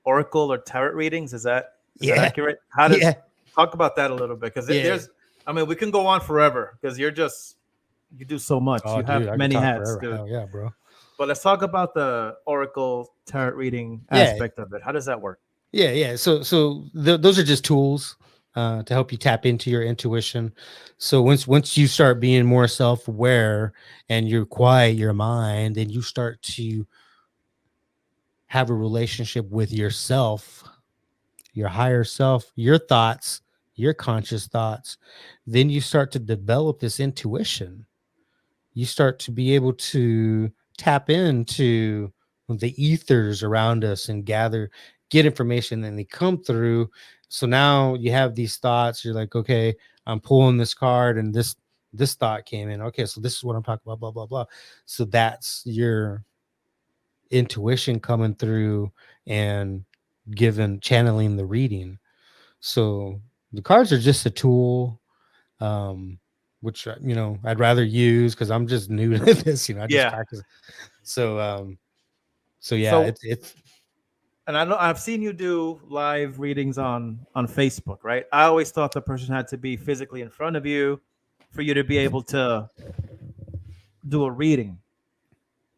oracle or tarot readings. Is that accurate? How does Talk about that a little bit, because there's, I mean, we can go on forever because you do so much. Oh, you dude, have I could many talk hats, forever. dude. Hell yeah, bro. But let's talk about the oracle tarot reading Yeah. aspect of it. How does that work? Yeah. So those are just tools to help you tap into your intuition. So once you start being more self-aware and you quiet your mind, and you start to have a relationship with yourself, your higher self, your thoughts, your conscious thoughts, then you start to develop this intuition. You start to be able to tap into the ethers around us and get information, and they come through. So now you have these thoughts. You're like, okay, I'm pulling this card, and this thought came in. Okay, so this is what I'm talking about, blah, blah, blah. So that's your intuition coming through and channeling the reading. So the cards are just a tool, which I'd rather use because I'm just new to this. I just practice. So yeah, So, it's and I know I've seen you do live readings on Facebook, right? I always thought the person had to be physically in front of you for you to be able to do a reading.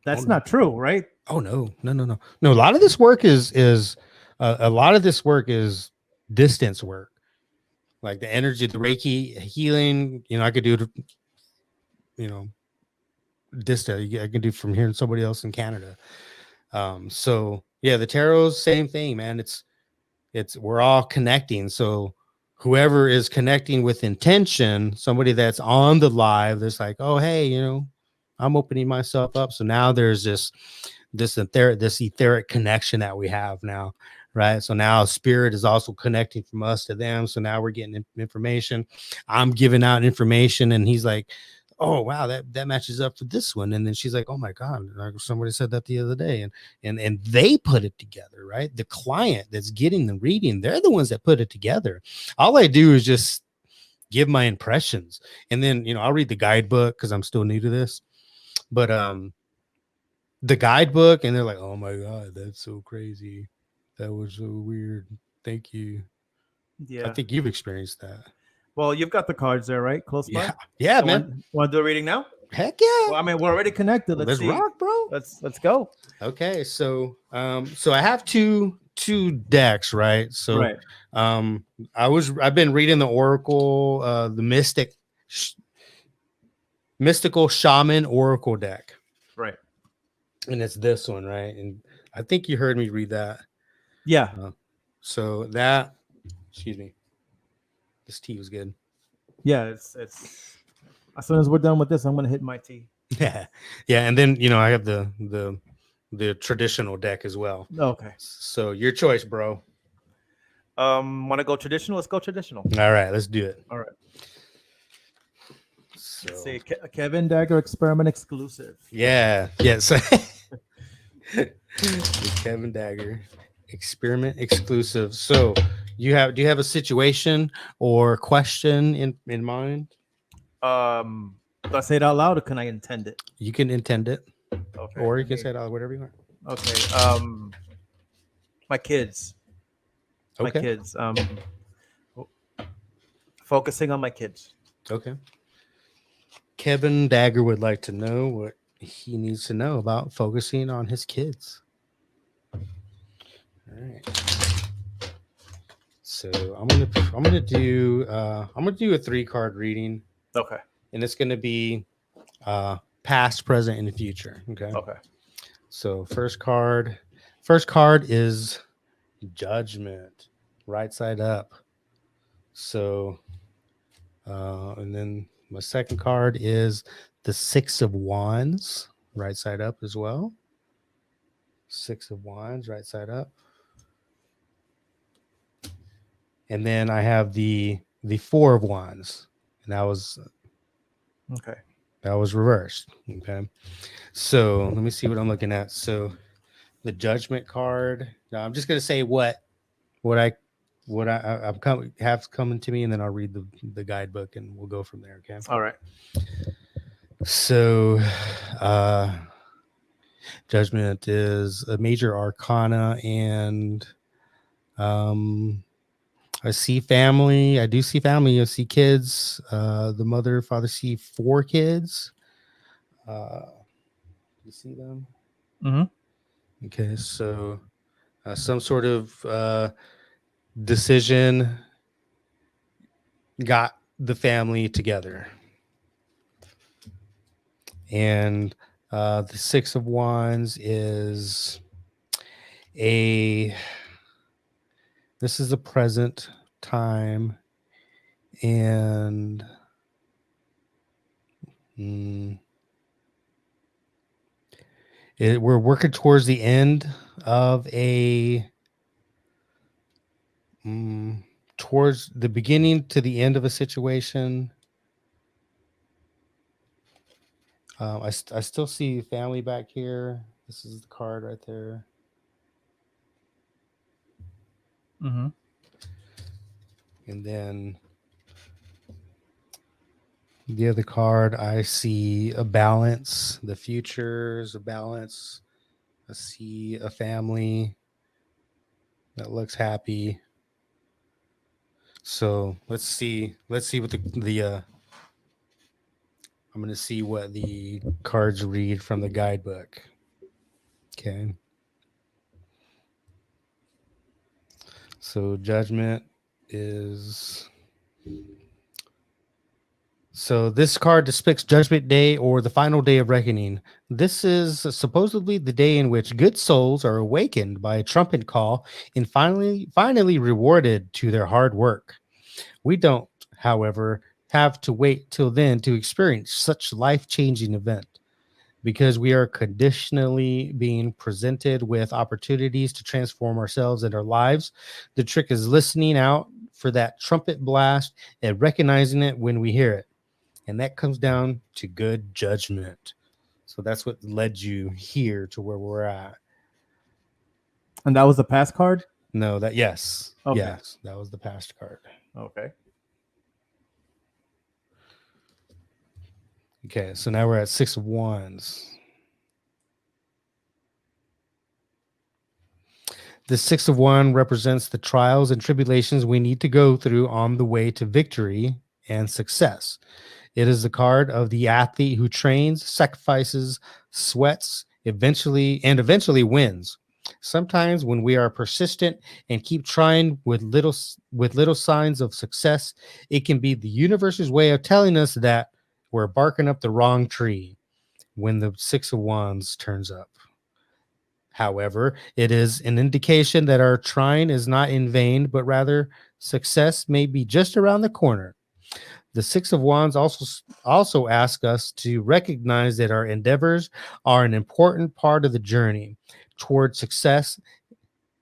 That's not true, right? oh no. A lot of this work is a lot of this work is distance work, like the energy, the Reiki healing. I could do it you know, distant. I can do from hearing somebody else in Canada. So yeah, the tarot's same thing, man. It's we're all connecting. So whoever is connecting with intention, somebody that's on the live, that's like, oh hey, you know, I'm opening myself up. So now there's this etheric connection that we have now, right? So now spirit is also connecting from us to them. So now we're getting information. I'm giving out information, and he's like, oh wow, that matches up for this one. And then she's like, oh my god, like somebody said that the other day, and they put it together, right? The client that's getting the reading, they're the ones that put it together. All I do is just give my impressions, and then, you know, I'll read the guidebook because I'm still new to this, but the guidebook, and they're like, oh my god, that's so crazy, that was so weird, thank you. I Yeah. think you've experienced that. Well, you've got the cards there, right? Close by. Yeah, So man. want to do a reading now? Heck yeah. Well, I mean, we're already connected. Let's Let's see. rock, bro. Let's go. Okay, so so I have two decks, right? So Right. I've been reading the Oracle, the mystical shaman Oracle deck, Right. and it's this one, right? And I think you heard me read that. Yeah. So that, excuse me, this tea was good. Yeah. It's as soon as we're done with this, I'm gonna hit my tea. Yeah, yeah, and then, you know, I have the traditional deck as well. Okay. So your choice, bro. Want to go traditional? Let's go traditional. All right, let's do it. All right. So Let's see, Kevin Dagger Experiment exclusive. yeah, yes. The Kevin Dagger Experiment exclusive. So do you have a situation or question in mind? Do I say it out loud or can I intend it? You can intend it, Okay. or you can say it out whatever you want. Okay. My kids. My Okay. kids. Focusing on my kids. Okay. Kevin Dagger would like to know what he needs to know about focusing on his kids. All right. So I'm gonna do a 3-card reading. Okay. And it's gonna be past, present, and future. Okay. Okay. So first card is Judgment, right side up. So and then my second card is the 6 of Wands, right side up as well. 6 of Wands, right side up. And then I have the 4 of Wands, and that was reversed. Okay. So let me see what I'm looking at. So the Judgment card. Now I'm just gonna say what I'm coming to me, and then I'll read the guidebook, and we'll go from there. Okay. All right. So Judgment is a major arcana, and I see family. I do see family. I see kids. The mother, father see 4 kids. You see them? Mm-hmm. Okay, so some sort of decision got the family together. And the 6 of Wands is this is a present time, and we're working towards the end of towards the beginning to the end of a situation. I still see family back here. This is the card right there. Mm-hmm. And then the other card, I see a balance. The future is a balance. I see a family that looks happy. So let's see what the I'm going to see what the cards read from the guidebook. Okay. So Judgment is So this card depicts Judgment Day or the final day of reckoning. This is supposedly the day in which good souls are awakened by a trumpet call and finally rewarded to their hard work. We don't, however, have to wait till then to experience such life-changing event because we are conditionally being presented with opportunities to transform ourselves and our lives. The trick is listening out for that trumpet blast and recognizing it when we hear it. And that comes down to good judgment. So that's what led you here to where we're at. And that was the pass card. No, that yes. Okay. Yes, that was the past card. Okay. Okay, so now we're at 6 of Wands. The 6 of Wands represents the trials and tribulations we need to go through on the way to victory and success. It is the card of the athlete who trains, sacrifices, sweats, eventually wins. Sometimes when we are persistent and keep trying with little signs of success, it can be the universe's way of telling us that we're barking up the wrong tree when the 6 of Wands turns up. However, it is an indication that our trying is not in vain, but rather success may be just around the corner. The 6 of Wands also ask us to recognize that our endeavors are an important part of the journey toward success,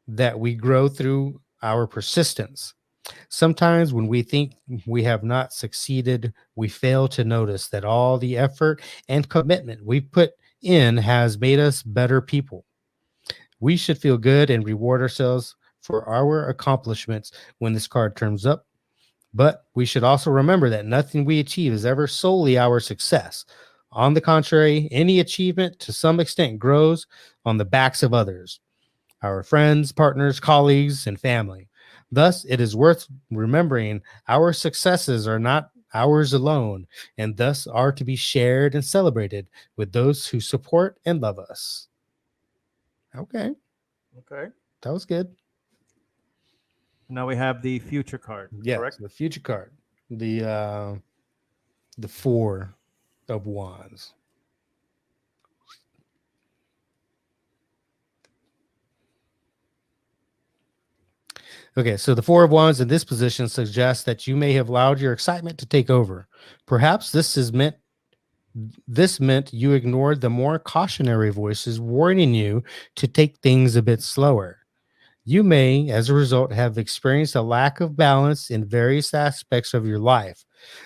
that we grow through our persistence. Sometimes when we think we have not succeeded, we fail to notice that all the effort and commitment we've put in has made us better people. We should feel good and reward ourselves for our accomplishments when this card turns up. But we should also remember that nothing we achieve is ever solely our success. On the contrary, any achievement to some extent grows on the backs of others, our friends, partners, colleagues, and family. Thus, it is worth remembering our successes are not ours alone, and thus are to be shared and celebrated with those who support and love us. Okay, Okay. that was good. Now we have the future card. Yes, Correct. the future card, the 4 of Wands. Okay, so the 4 of Wands in this position suggests that you may have allowed your excitement to take over. Perhaps this meant you ignored the more cautionary voices warning you to take things a bit slower. You may, as a result, have experienced a lack of balance in various aspects of your life.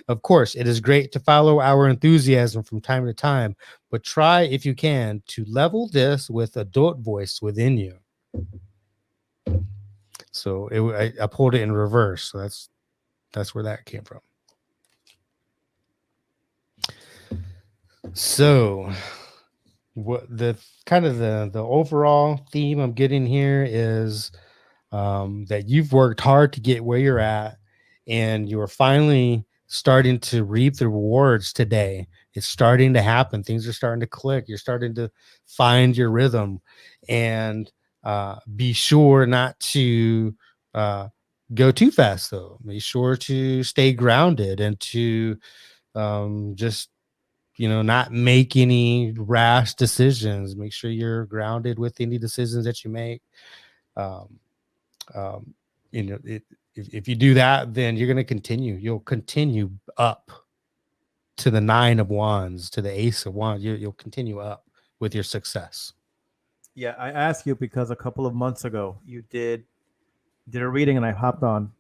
Of course, it is great to follow our enthusiasm from time to time, but try, if you can, to level this with adult voice within you. So I pulled it in reverse. So that's where that came from. So what the kind of the overall theme I'm getting here is that you've worked hard to get where you're at, and you're finally starting to reap the rewards today. It's starting to happen. Things are starting to click. You're starting to find your rhythm, and be sure not to go too fast, though. Be sure to stay grounded and to just not make any rash decisions. Make sure you're grounded with any decisions that you make. Um, um, if you do that, then you're going to continue. You'll continue up to the 9 of Wands, to the Ace of Wands. You'll continue up with your success. Yeah, I asked you because a couple of months ago you did a reading, and I hopped on,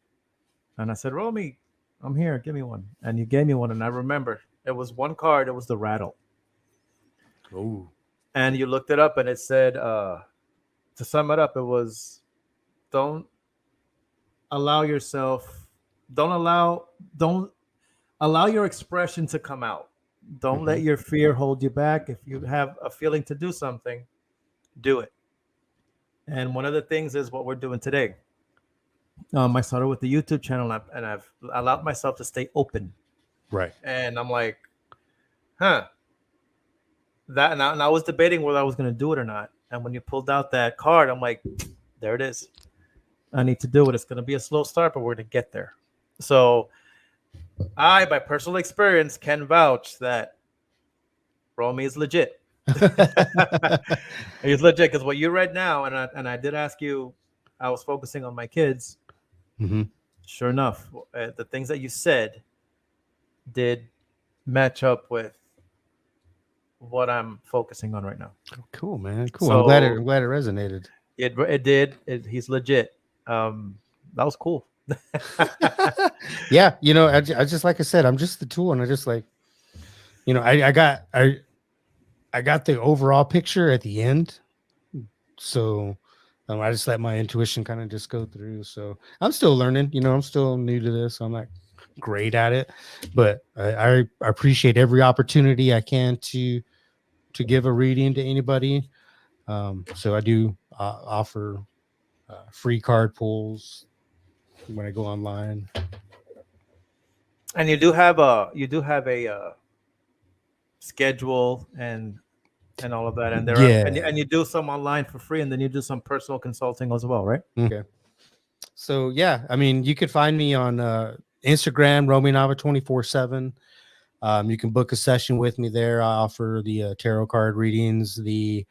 and I said, "Romy, I'm here. Give me one." And you gave me one, and I remember it was one card. It was the rattle. Oh, And you looked it up, and it said, to sum it up, it was, don't allow yourself, don't allow your expression to come out. Don't let your fear hold you back. If you have a feeling to do something, do it. And one of the things is what we're doing today. I started with the YouTube channel, and I've allowed myself to stay open. right. And I'm like, huh. And I was debating whether I was going to do it or not. And when you pulled out that card, I'm like, there it is. I need to do it. It's going to be a slow start, but we're going to get there. So I, by personal experience, can vouch that Romy is legit. He's legit because what you read now, and I did ask you, I was focusing on my kids. Hmm. Sure enough, the things that you said did match up with what I'm focusing on right now. Cool, man. Cool. So I'm glad it resonated. it did. He's legit. That was cool. Yeah, I just like I said, I'm just the tool, and I just like, I got the overall picture at the end, so I just let my intuition kind of just go through. So I'm still learning. I'm still new to this. I'm not great at it, but I appreciate every opportunity I can to give a reading to anybody. So I do offer free card pulls when I go online. And you do have a schedule and all of that, and there are Yeah. and you do some online for free, and then you do some personal consulting as well, right? Okay. So yeah, I mean, you could find me on Instagram, Romy Nava 24/7. You can book a session with me there. I offer the tarot card readings, the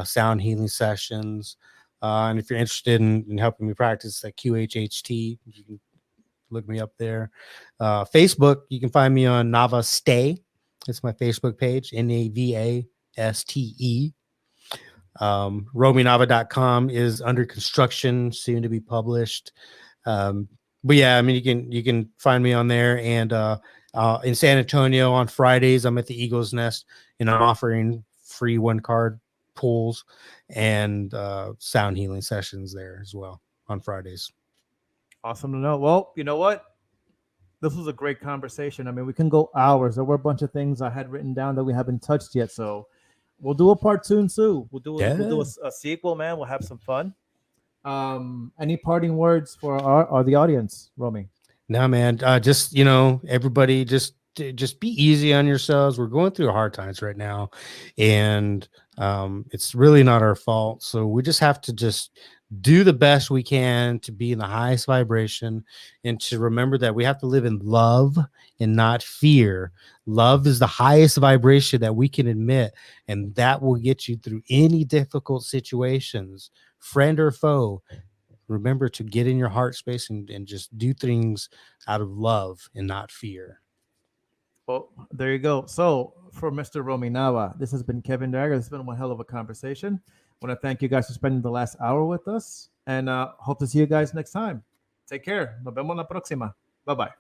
sound healing sessions. And if you're interested in helping me practice at QHHT, you can look me up there. Facebook, you can find me on Nava Stay. That's my Facebook page, NAVASTE. RomyNava.com is under construction, soon to be published. But yeah, I mean, you can find me on there. And in San Antonio on Fridays, I'm at the Eagle's Nest, and I'm offering free one card pulls and sound healing sessions there as well on Fridays. Awesome to know. Well, you know what? This was a great conversation. I mean, we can go hours. There were a bunch of things I had written down that we haven't touched yet. So we'll do a part two soon. We'll do a sequel, man. We'll have some fun. Any parting words for our the audience, Romy? No, man. Just everybody, just be easy on yourselves. We're going through hard times right now, and it's really not our fault. So we just have to just do the best we can to be in the highest vibration, and to remember that we have to live in love and not fear. Love is the highest vibration that we can admit, and that will get you through any difficult situations, friend or foe. Remember to get in your heart space and just do things out of love and not fear. Well, there you go. So for Mr. Romy Nava, this has been Kevin Dagger. This has been one hell of a conversation. I want to thank you guys for spending the last hour with us, and hope to see you guys next time. Take care. Nos vemos la próxima. Bye bye.